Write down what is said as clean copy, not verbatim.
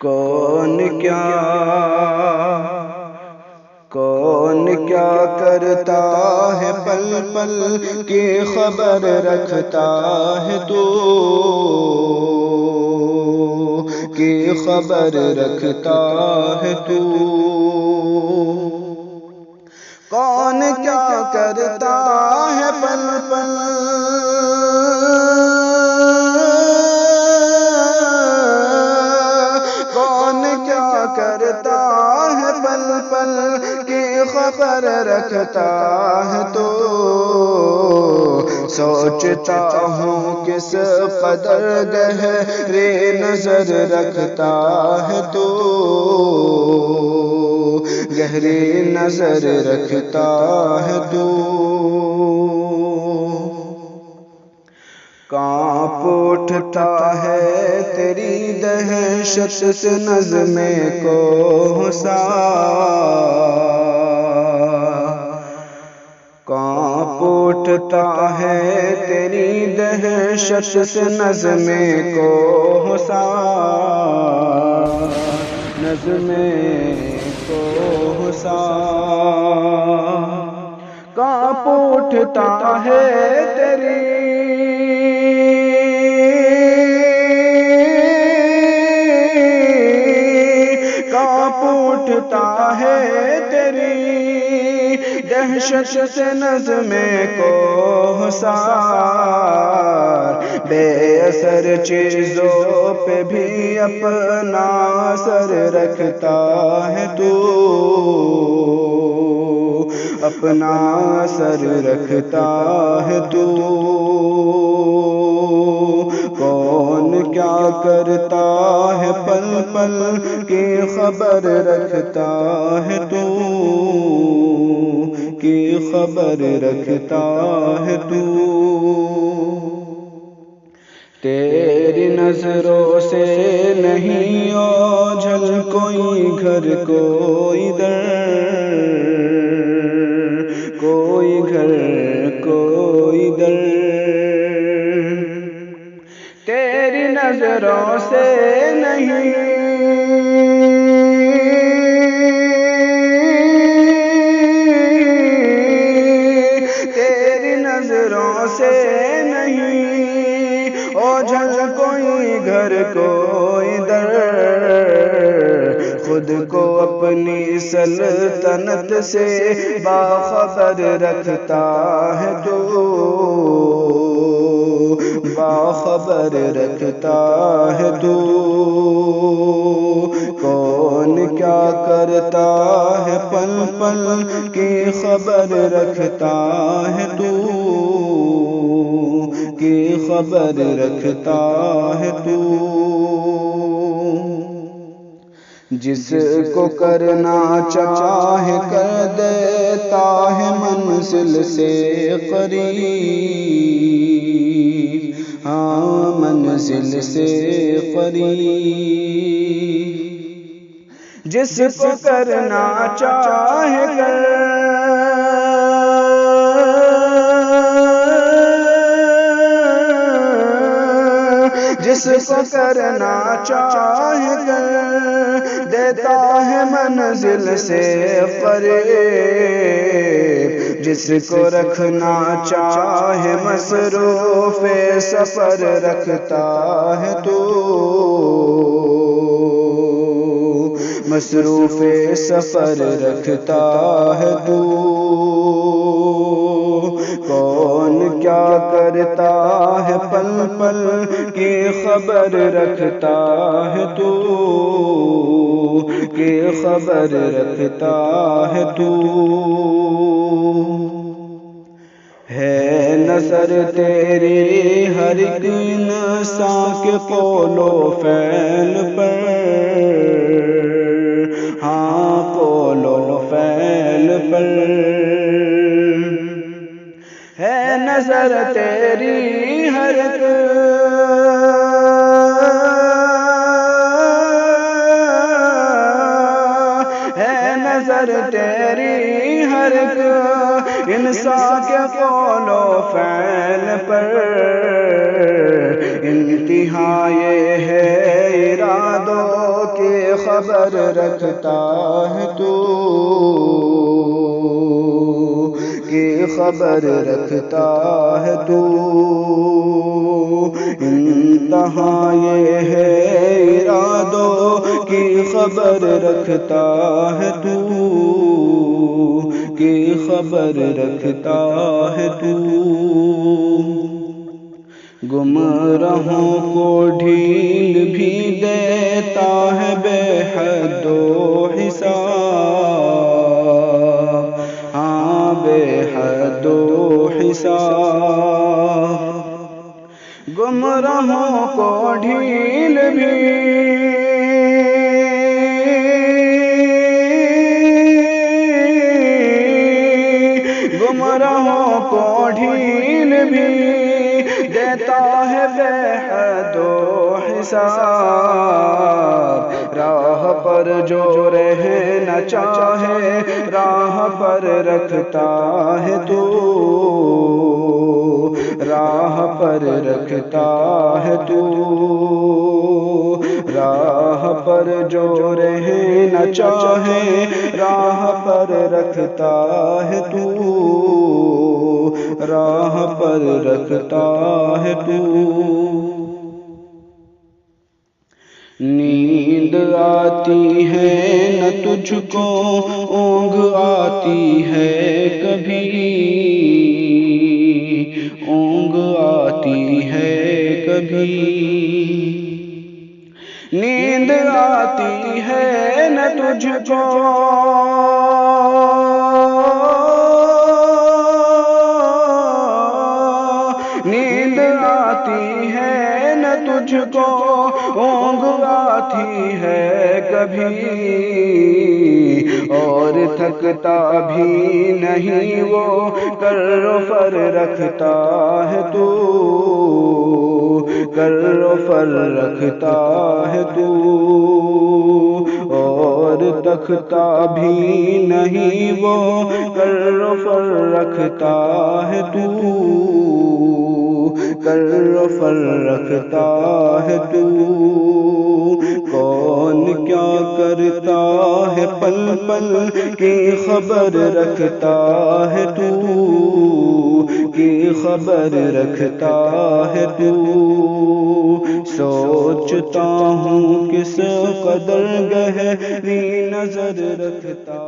کون کیا کرتا ہے پل پل کی خبر رکھتا ہے تو کی خبر رکھتا ہے تو کون کیا کرتا ہے پل پل کون کیا کرتا ہے پل پل کی خبر رکھتا ہے تو سوچتا ہوں کس قدر گہری نظر رکھتا ہے تو گہری نظر رکھتا ہے تو کانپ اٹھتا ہے تیری دہشت سے نظم کوہسار کانپ اٹھتا ہے تیری دہشت سے نظم کوہسار نظم کوہسار کانپ اٹھتا ہے تیری کانپ اٹھتا ہے تیری دہشت سے نظم کوہسار بے اثر چیزوں پہ بھی اپنا اثر رکھتا ہے تو اپنا اثر رکھتا ہے تو کون کیا کرتا ہے پل پل کی خبر رکھتا ہے تو کی خبر رکھتا ہے تو تیری نظروں سے نہیں اوجھل کوئی گھر کوئی در کوئی گھر کوئی در تیری نظروں سے نہیں تیری نظروں سے نہیں اوجھل کوئی گھر کوئی در خود کو اپنی سلطنت سے باخبر رکھتا ہے تو باخبر رکھتا ہے تو کون کیا کرتا ہے پل پل کی خبر رکھتا ہے تو کی خبر رکھتا ہے تو جس کو کرنا چاہے کر دیتا ہے منزل سے قریب ہاں منزل سے قریب جس کو کرنا چاہے کر جس کو کرنا چاہے کر دیتا ہے منزل سے قریب جس کو رکھنا چاہے مصروف سفر رکھتا ہے تو مصروف سفر رکھتا ہے تو کون کیا کرتا ہے پل پل کی خبر رکھتا ہے تو کی خبر رکھتا ہے تو ہے نظر تیری ہر ایک انسان کے قول و فعل پر ہاں قول و فعل پر ہے نظر تیری ہر ایک ہے نظر تیری ہر ایک انسان کے قول و فعل پر انتہا یہ ہے ارادوں کی خبر رکھتا ہے تو، کی خبر رکھتا ہے تو، انتہا یہ ہے ارادوں کی خبر رکھتا ہے تو، کی خبر رکھتا ہے تو، گمراہوں کو ڈھیل بھی دیتا ہے بے حد و حساب، ہاں بے حد و حساب، گمراہوں کو ڈھیل بھی گمراہوں کو ڈھیل بھی دیتا ہے بے حد و حساب، راہ پر جو رہنا چاہے راہ پر رکھتا ہے تو، راہ پر رکھتا ہے تو، راہ پر جو رہنا چاہے راہ پر رکھتا ہے تو، راہ پر رکھتا ہے تو، نیند آتی ہے نہ تجھ کو اونگ آتی ہے کبھی، اونگ آتی ہے کبھی، نیند آتی ہے نہ تجھ کو نیند آتی ہے نہ تجھ کو اونگ آتی ہے کبھی، اور تھکتا بھی نہیں وہ کر و فر رکھتا ہے تو، کر و فر رکھتا ہے تو، اور تھکتا بھی نہیں وہ کر و فر رکھتا ہے تو، کر و فر رکھتا ہے تو، کون کیا کرتا ہے پل پل کی خبر رکھتا ہے تو، کی خبر رکھتا ہے تو، سوچتا ہوں کس قدر گہری نظر رکھتا